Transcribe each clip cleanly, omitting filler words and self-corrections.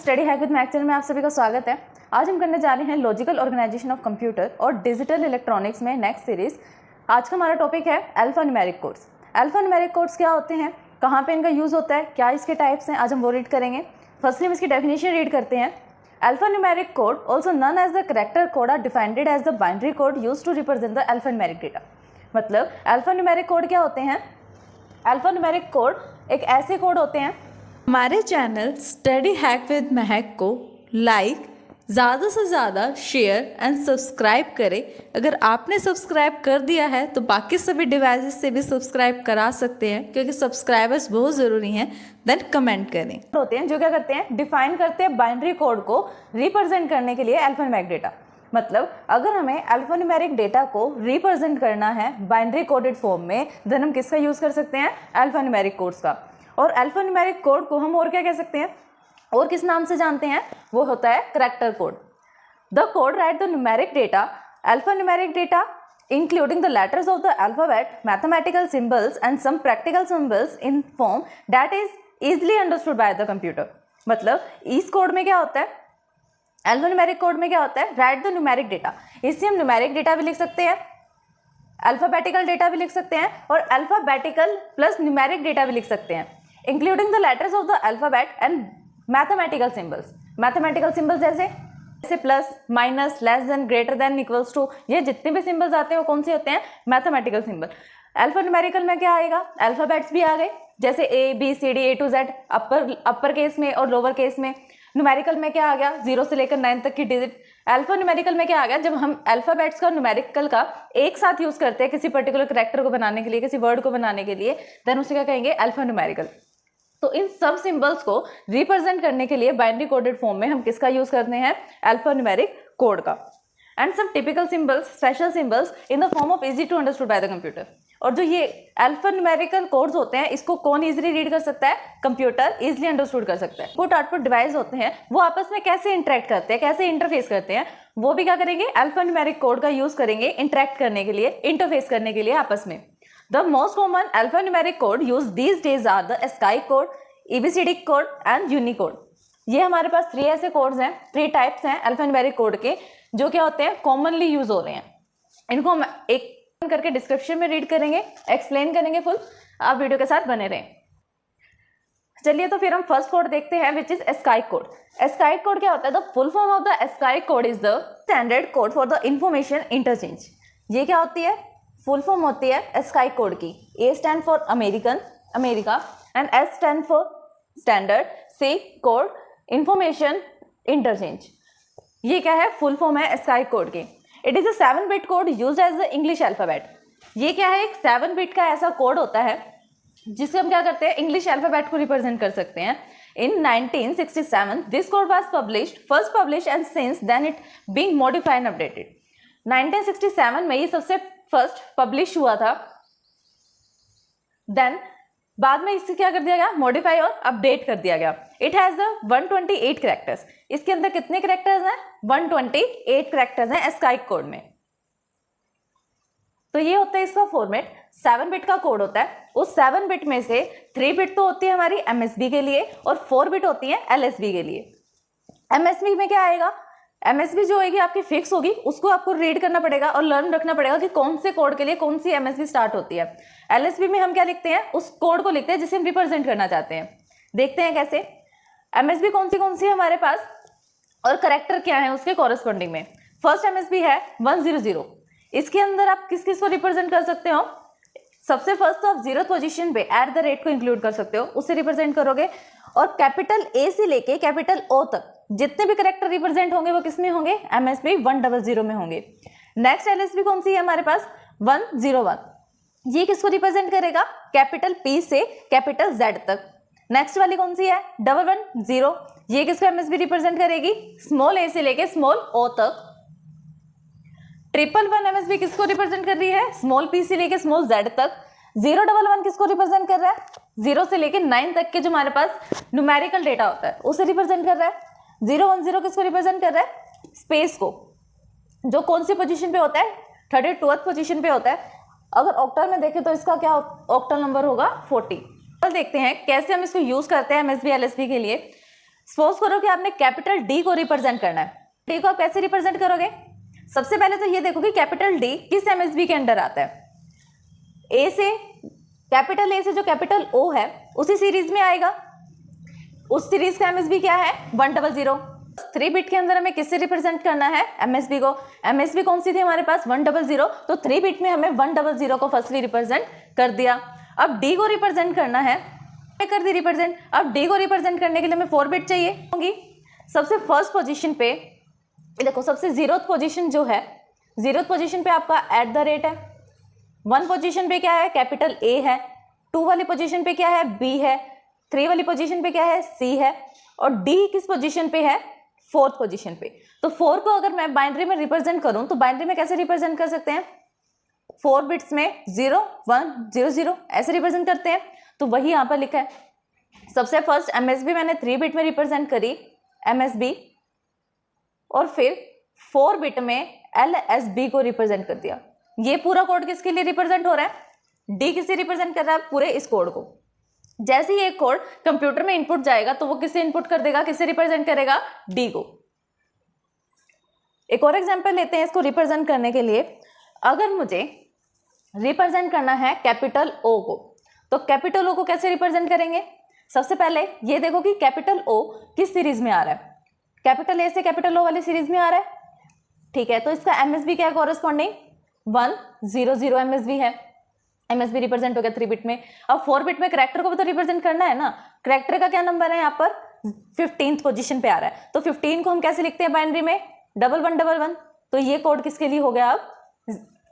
Study hack with Mac channel में आप सभी का स्वागत है। आज हम करने जा रहे हैं लॉजिकल ऑर्गेनाइजेशन ऑफ कंप्यूटर और डिजिटल इलेक्ट्रॉनिक्स में नेक्स्ट सीरीज। आज का हमारा टॉपिक है alpha numeric codes. Alpha numeric codes क्या होते हैं, कहाँ पे इनका यूज़ होता है, क्या इसके टाइप्स हैं, आज हम वो रीड करेंगे। फर्स्टली हम इसकी डेफिनेशन रीड करते हैं। Alpha numeric code also known as the character code are defined as the binary code use to represent the alpha numeric data. मतलब अल्फा न्यूमेरिक कोड क्या होते हैं? अल्फा न्यूमेरिक कोड एक ऐसे कोड होते हैं। हमारे चैनल स्टडी हैक विद महक को लाइक ज़्यादा से ज़्यादा शेयर एंड सब्सक्राइब करें। अगर आपने सब्सक्राइब कर दिया है तो बाकी सभी डिवाइसेस से भी सब्सक्राइब करा सकते हैं, क्योंकि सब्सक्राइबर्स बहुत ज़रूरी हैं। देन कमेंट करें। होते हैं जो क्या करते हैं, डिफाइन करते हैं बाइनरी कोड को रिप्रेजेंट करने के लिए अल्फा न्यूमेरिक डेटा। मतलब अगर हमें अल्फा न्यूमेरिक डेटा को रिप्रेजेंट करना है बाइनरी कोडेड फॉर्म में, देन हम किसका यूज़ कर सकते हैं? अल्फा न्यूमेरिक कोड्स का। और अल्फा न्यूमेरिक कोड को हम और क्या कह सकते हैं, और किस नाम से जानते हैं? वो होता है character code. The code right the numeric data, alpha numeric data including the letters of the alphabet, mathematical symbols and some practical symbols in form that is easily understood by the computer। मतलब इस code में क्या होता है, alpha numeric code में क्या होता है? Right the numeric data. इससे हम न्यूमेरिक डेटा भी लिख सकते हैं, अल्फाबेटिकल डेटा भी लिख सकते हैं और अल्फाबेटिकल प्लस न्यूमेरिक डेटा भी लिख सकते हैं, including the letters of the alphabet and mathematical symbols. Mathematical symbols जैसे plus, minus, less than, greater than, equals to, ये जितने भी सिंबल्स आते हैं वो कौन से होते हैं? Mathematical symbol. अल्फा न्यूमेरिकल में क्या आएगा? अल्फाबेट्स भी आ गए, जैसे A B C D A to Z upper case में और लोअर केस में। न्यूमेरिकल में क्या आ गया? 0 से लेकर 9 तक की डिजिट। अल्फा न्यूमेरिकल में क्या आ गया? जब हम अल्फाबेट्स का न्यूमेरिकल का एक साथ यूज करते हैं किसी पर्टिकुलर कैरेक्टर को बनाने के लिए, किसी वर्ड को बनाने के लिए, देन उसे क्या कहेंगे? Alpha numerical. तो इन सब सिंबल्स को रिप्रेजेंट करने के लिए बाइनरी कोडेड फॉर्म में हम किसका यूज करते हैं? अल्फा न्यूमेरिक कोड का। And some typical symbols, special symbols in the form of easy to understood by the computer. और जो ये अल्फा न्यूमेरिकल कोड्स होते हैं, इसको कौन इजीली रीड कर सकता है? कंप्यूटर इजीली अंडरस्टूड कर सकता है। इनपुट आउटपुट डिवाइस होते हैं, वो आपस में कैसे इंटरेक्ट करते हैं, कैसे इंटरफेस करते हैं, वो भी क्या करेंगे? अल्फा न्यूमेरिक कोड का यूज करेंगे इंटरेक्ट करने के लिए, इंटरफेस करने के लिए आपस में। The most common alpha numeric code use these days are the ASCII code, ABCD code and unicode. ये हमारे पास 3 ऐसे कोड्स हैं, 3 टाइप्स हैं अल्फा न्यूमेरिक कोड के, जो क्या होते हैं? कॉमनली यूज हो रहे हैं। इनको हम एक करके डिस्क्रिप्शन में रीड करेंगे, एक्सप्लेन करेंगे फुल। आप वीडियो के साथ बने रहें। चलिए तो फिर हम फर्स्ट कोड देखते हैं, which is ASCII code. ASCII code क्या होता है? The full form of the ASCII code is the standard code for the information interchange. ये क्या होती है? फुल फॉर्म होती है ASCII कोड की। A stand for American, America, and S stand for standard, C code, information interchange. ये क्या है? फुल फॉर्म है ASCII कोड की। इट इज अ 7-बिट code used as the English alphabet. ये क्या है? एक 7-बिट का ऐसा कोड होता है जिससे हम क्या करते हैं? इंग्लिश अल्फाबेट को रिप्रेजेंट कर सकते हैं। In 1967 this code was published, first published and since then it being modified and updated. 1967 में ये सबसे फर्स्ट पब्लिश हुआ था, देन बाद में इससे क्या कर दिया गया? मॉडिफाई और अपडेट कर दिया गया। It has the 128 characters. इसके अंदर कितने कैरेक्टर्स हैं? 128 कैरेक्टर्स हैं ASCII कोड में। तो ये होता है इसका फॉर्मेट। 7-बिट का कोड होता है। उस 7-बिट में से 3 बिट तो होती है हमारी MSB के लिए और 4 बिट होती है LSB के लिए। MSB में क्या आएगा? MSB जो होगी आपकी फिक्स होगी, उसको आपको रीड करना पड़ेगा और लर्न रखना पड़ेगा कि कौन से कोड के लिए कौन सी MSB स्टार्ट होती है। LSB में हम क्या लिखते हैं? उस कोड को लिखते हैं जिसे हम रिप्रेजेंट करना चाहते हैं। देखते हैं कैसे। MSB कौन सी है हमारे पास और करेक्टर क्या है उसके कॉरेस्पॉन्डिंग में। फर्स्ट MSB है 100। इसके अंदर आप किस किस को रिप्रेजेंट कर सकते हो? सबसे फर्स्ट तो आप 0th पोजीशन पे @ को इंक्लूड कर सकते हो, उससे रिप्रेजेंट करोगे। और कैपिटल A से लेके कैपिटल O तक जितने भी करेक्टर रिप्रेजेंट होंगे वो किस में होंगे? MSB 100 में होंगे। नेक्स्ट LSB कौन सी है हमारे पास? 101। ये किसको रिप्रेजेंट करेगा? कैपिटल P से कैपिटल Z तक। नेक्स्ट वाली कौन सी है? 110। ये किसको MSB रिप्रेजेंट करेगी? स्मॉल a से लेके स्मॉल o तक। 111 MSB किसको रिप्रेजेंट कर रही है? स्मॉल p से लेके स्मॉल z तक। 011 किसको रिप्रेजेंट कर रहा है? 0 से लेके 9 तक के जो हमारे पास न्यूमेरिकल डेटा होता है उसे रिप्रेजेंट कर रहा है। 010 किसको रिप्रेजेंट कर रहा है? स्पेस को, जो कौन सी पोजीशन पे होता है? 32th पोजीशन पे होता है। अगर ऑक्टल में देखें तो इसका क्या ऑक्टल नंबर होगा? 40। देखते हैं कैसे हम इसको यूज करते हैं MSB LSB के लिए। सपोज करो कि आपने कैपिटल डी को रिप्रेजेंट करना है। डी को आप कैसे रिप्रेजेंट करोगे? सबसे पहले तो ये देखो कि कैपिटल डी किस एमएसबी के अंडर आता है। ए से, कैपिटल ए से जो कैपिटल ओ है उसी सीरीज में आएगा। उस सीरीज का एमएसबी क्या है? 100। 3 बिट के अंदर हमें किससे रिप्रेजेंट करना है? एमएसबी को। एमएसबी कौन सी थी हमारे पास? 100। तो 3 बिट में हमें 100 को फर्स्टली रिप्रेजेंट कर दिया। अब डी को रिप्रेजेंट करना है, कर दी रिप्रेजेंट। अब डी को रिप्रेजेंट करने के लिए हमें 4 बिट चाहिए होंगी। सबसे फर्स्ट पोजीशन पे देखो, सबसे 0th पोजीशन जो है, 0th पोजीशन पे आपका @ है। 1 पोजीशन पे क्या है? कैपिटल ए है। 2 वाली पोजीशन पे क्या है? बी है। 3 वाली पोजीशन पे क्या है? सी है। और डी किस पोजीशन पे है? 4th पोजीशन पे। तो 4 को अगर मैं बाइनरी में रिप्रेजेंट करूं तो बाइनरी में कैसे रिप्रेजेंट कर सकते हैं? 4 बिट्स में 0 1 0 0 ऐसे रिप्रेजेंट करते हैं। तो वही यहाँ पर लिखा है। सबसे फर्स्ट एमएसबी मैंने 3 बिट में रिप्रेजेंट करी, एमएसबी, और फिर 4 बिट में एलएसबी को रिप्रेजेंट कर दिया। ये पूरा कोड किसके लिए रिप्रेजेंट हो रहा है? डी किससे रिप्रेजेंट कर रहा है? पूरे इस कोड को। जैसे ही एक कोड कंप्यूटर में इनपुट जाएगा तो वो किससे इनपुट कर देगा? किससे रिप्रेजेंट करेगा? डी को। एक और एग्जांपल लेते हैं इसको रिप्रेजेंट करने के लिए। अगर मुझे रिप्रेजेंट करना है कैपिटल ओ को, तो कैपिटल ओ को कैसे रिप्रेजेंट करेंगे? सबसे पहले ये देखो कि कैपिटल ओ किस सीरीज में आ रहा है। कैपिटल ए से कैपिटल ओ वाली सीरीज में आ रहा है, ठीक है। तो इसका एमएसबी क्या है? कॉरेस्पॉन्डिंग 100 एमएसबी है। एमएसबी रिप्रेजेंट हो गया 3 बिट में। अब 4 बिट में करैक्टर को भी तो रिप्रेजेंट करना है ना। करैक्टर का क्या नंबर है? यहाँ पर 15th पोजीशन पे आ रहा है। तो 15 को हम कैसे लिखते हैं बाइनरी में? 1111। तो ये कोड किसके लिए हो गया? अब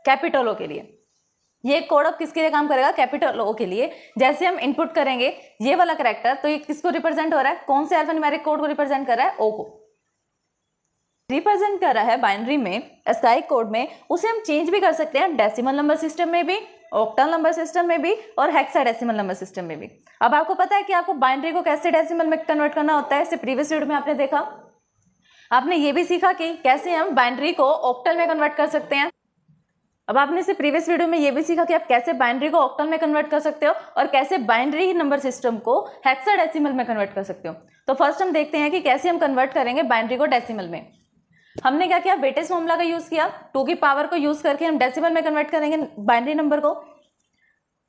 कैपिटल ओ के लिए। ये कोड अब किसके लिए काम करेगा? कैपिटल ओ के लिए। जैसे हम इनपुट करेंगे ये वाला करैक्टर, तो ये किसको रिप्रेजेंट हो रहा है? कौन से अल्फान्यूमेरिक कोड को रिप्रेजेंट कर रहा है? ओ को रिप्रेजेंट कर रहा है बाइनरी में, एसआई कोड में। उसे हम चेंज भी कर सकते हैं डेसिमल नंबर सिस्टम में भी, ऑक्टल नंबर सिस्टम में भी, और हेक्साडेसिमल नंबर सिस्टम में भी। अब आपको पता है कि आपको बाइनरी को कैसे डेसिमल में कन्वर्ट करना होता है। इससे प्रीवियस वीडियो में आपने देखा। आपने ये भी सीखा कि कैसे हम बाइनरी को ऑक्टल में कन्वर्ट कर सकते हैं। अब आपने इसे प्रीवियस वीडियो में ये भी सीखा कि आप कैसे बाइनरी को ऑक्टल में कन्वर्ट कर सकते हो और कैसे बाइनरी नंबर सिस्टम को हेक्साडेसिमल में कन्वर्ट कर सकते हो। तो फर्स्ट हम देखते हैं कि कैसे हम कन्वर्ट करेंगे बाइनरी को डेसिमल में। हमने क्या किया? वेटेज फॉर्मूला का यूज किया। 2 की पावर को यूज करके हम डेसिमल में कन्वर्ट करेंगे बाइनरी नंबर को।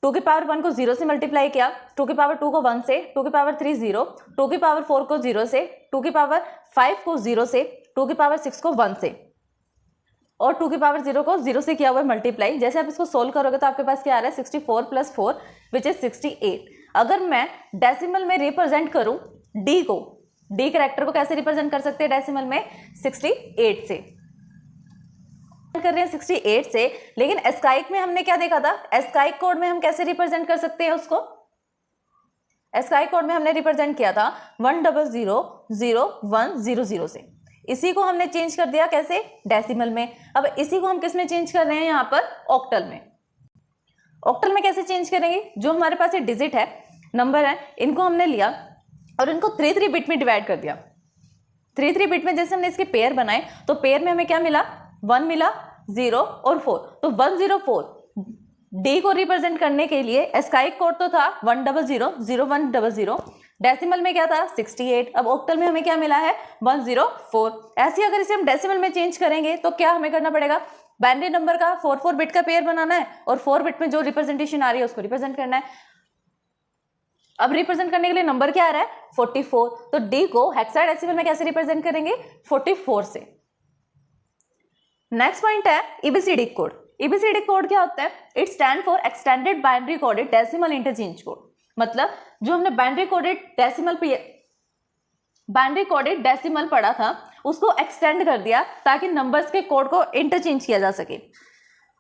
2 की पावर 1 को 0 से मल्टीप्लाई किया, 2 की पावर 2 को 1 से, 2 की पावर 3 0, 2 की पावर 4 को 0 से, 2 की पावर 5 को 0 से, 2 की पावर 6 को 1 से, और 2 की पावर 0 को 0 से किया हुआ मल्टीप्लाई। जैसे आप इसको सोल्व करोगे तो आपके पास क्या आ रहा है? 64 + 4 विच इज 68। अगर मैं डेसिमल में रिप्रेजेंट करूं डी को, डी कैरेक्टर को कैसे रिप्रेजेंट कर सकते हैं डेसिमल में? 68 से कर रहे हैं, 68 से। लेकिन एस्काइक में हमने क्या देखा था? एस्काइक कोड में हम कैसे रिप्रेजेंट कर सकते हैं उसको? एस्काइक कोड में हमने रिप्रेजेंट किया था 1000100 से। इसी को हमने चेंज कर दिया कैसे? डेसिमल में। अब इसी को हम किस में चेंज कर रहे हैं? यहाँ पर ऑक्टल में। ऑक्टल में कैसे चेंज करेंगे? जो हमारे पास ये डिजिट है, नंबर है, इनको हमने लिया और इनको 3 बिट में डिवाइड कर दिया। 3 बिट में जैसे हमने इसके पेयर बनाए तो पेयर में हमें क्या मिला? 1 मिला, 0 और 4। तो 104 डी को रिप्रेजेंट करने के लिए एस्काइक कोड तो था 1000100। डेसिमल में क्या था? 68। अब ऑक्टल में हमें क्या मिला है? 104। ऐसे अगर इसे हम डेसिमल में चेंज करेंगे तो क्या हमें करना पड़ेगा? बाइनरी नंबर का 4 बिट का पेयर बनाना है और 4 बिट में जो रिप्रेजेंटेशन आ रही है उसको रिप्रेजेंट करना है। अब रिप्रेजेंट करने के लिए नंबर क्या आ रहा है? 44। तो डी को हेक्साडेसिमल में कैसे रिप्रेजेंट करेंगे? 44 से। नेक्स्ट पॉइंट है एबीसीडी कोड। एबीसीडी कोड क्या होता है? It stand for extended binary coded decimal interchange code. मतलब जो हमने बाइनरी कोडेड डेसिमल पढ़ा था उसको एक्सटेंड कर दिया ताकि नंबर्स के कोड को इंटरचेंज किया जा सके।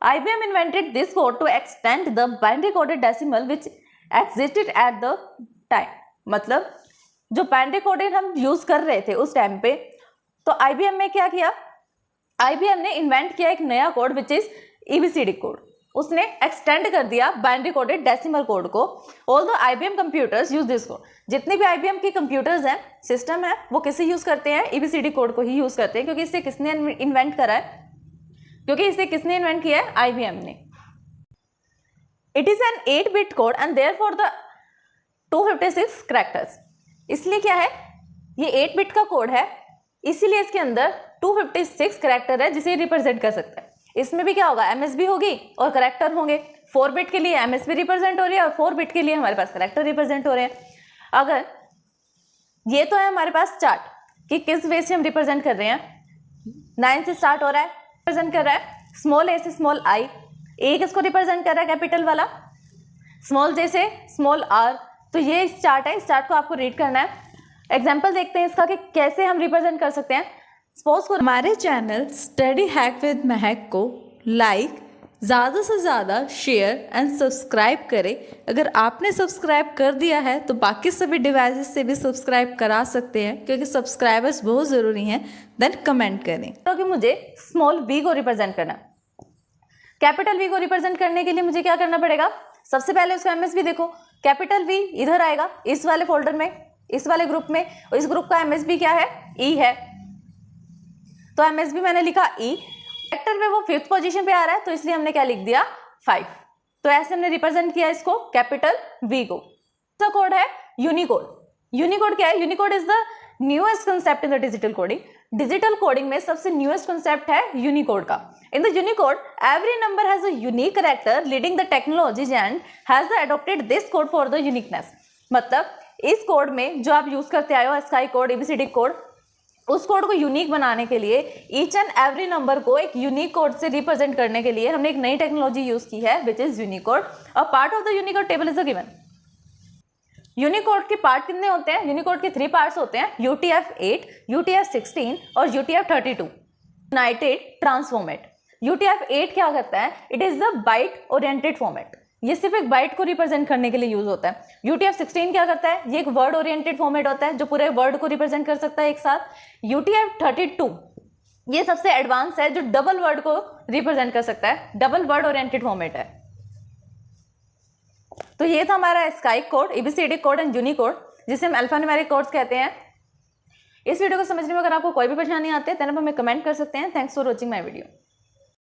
IBM invented this code to extend the binary coded decimal which existed at the time. मतलब जो बाइनरी कोडेड हम यूज कर रहे थे उस टाइम पे, तो IBM में क्या किया? IBM ने इन्वेंट किया एक नया code which is ABCD code. उसने एक्सटेंड कर दिया बाइनरी कोडेड डेसिमल कोड को। All the IBM computers use this code. जितने भी IBM की कंप्यूटर्स हैं, सिस्टम है, वो किसे यूज करते हैं? एबीसीडी कोड को ही यूज करते हैं। क्योंकि इसे किसने इन्वेंट करा है? क्योंकि इसे किसने इन्वेंट किया है? IBM ने। It is an 8 bit code and therefore the 256 characters. इसलिए क्या है? ये 8 बिट का कोड है, इसीलिए इसके अंदर 256 कैरेक्टर है जिसे रिप्रेजेंट कर सकता है। इसमें भी क्या होगा, एमएसबी होगी और कैरेक्टर होंगे। 4 बिट के लिए एमएसबी रिप्रेजेंट हो रही है और 4 बिट के लिए हमारे पास कैरेक्टर रिप्रेजेंट हो रहे हैं। अगर ये तो है हमारे पास चार्ट कि किस वे से हम रिप्रेजेंट कर रहे हैं। 9 से स्टार्ट हो रहा है, रिप्रेजेंट कर रहा है स्मॉल ए से स्मॉल आई। ए किसको रिप्रेजेंट कर रहा है, कैपिटल वाला। स्मॉल जे से स्मॉल आर। तो ये इस चार्ट है, इस चार्ट को आपको रीड करना है। एग्जाम्पल देखते हैं इसका कि कैसे हम रिप्रेजेंट कर सकते हैं। सपोज को हमारे चैनल स्टडी हैक विद महक को लाइक, ज़्यादा से ज़्यादा शेयर एंड सब्सक्राइब करें। अगर आपने सब्सक्राइब कर दिया है तो बाकी सभी डिवाइसेस से भी सब्सक्राइब करा सकते हैं, क्योंकि सब्सक्राइबर्स बहुत ज़रूरी हैं। देन कमेंट करें कि मुझे स्मॉल वी को रिप्रेजेंट करना है। कैपिटल वी को रिप्रेजेंट करने के लिए मुझे क्या करना पड़ेगा, सबसे पहले उसका एमएसबी देखो। कैपिटल वी इधर आएगा, इस वाले फोल्डर में, इस वाले ग्रुप में, और इस ग्रुप का एमएसबी क्या है, ई है। तो एमएसबी मैंने लिखा ई। कैरेक्टर में वो 5th पोजीशन पे आ रहा है, तो इसलिए हमने क्या लिख दिया 5। तो ऐसे हमने रिप्रेजेंट किया इसको, कैपिटल वी को। इसका कोड है यूनिकोड। यूनिकोड क्या है, Unicode is the newest concept in the digital coding. Digital coding में सबसे न्यूएस्ट कंसेप्ट है यूनिकोड का। In the Unicode every number has a unique character leading the technologies and has adopted this code for the uniqueness. मतलब इस code में जो आप use करते आए हो, स्काई कोड, एबीसीडी कोड, उस कोड को यूनिक बनाने के लिए, ईच एंड एवरी नंबर को एक यूनिक कोड से रिप्रेजेंट करने के लिए हमने एक नई टेक्नोलॉजी यूज की है, विच इज यूनिकोड। और part of the Unicode table is given. Unicode के पार्ट कितने होते हैं, यूनिकोड के 3 पार्ट्स होते हैं, UTF-8, UTF-16 और UTF-32 यूनाइटेड ट्रांसफॉर्मेट। UTF-8 क्या करता है, it is the byte oriented format. ये सिर्फ एक बाइट को रिप्रेजेंट करने के लिए यूज होता है। UTF-16 क्या करता है, ये एक वर्ड ओरिएंटेड फॉर्मेट होता है जो पूरे वर्ड को रिप्रेजेंट कर सकता है एक साथ। UTF-32 ये सबसे एडवांस है जो डबल वर्ड को रिप्रेजेंट कर सकता है, डबल वर्ड ओरिएंटेड फॉर्मेट है। तो ये था हमारा ASCII code, ABCD code and unicode, जिसे हम अल्फान्यूमेरिक कोड्स कहते हैं। इस वीडियो को समझने में अगर आपको कोई भी परेशानी आती है तो आप हमें कमेंट कर सकते हैं। Thanks for watching my video.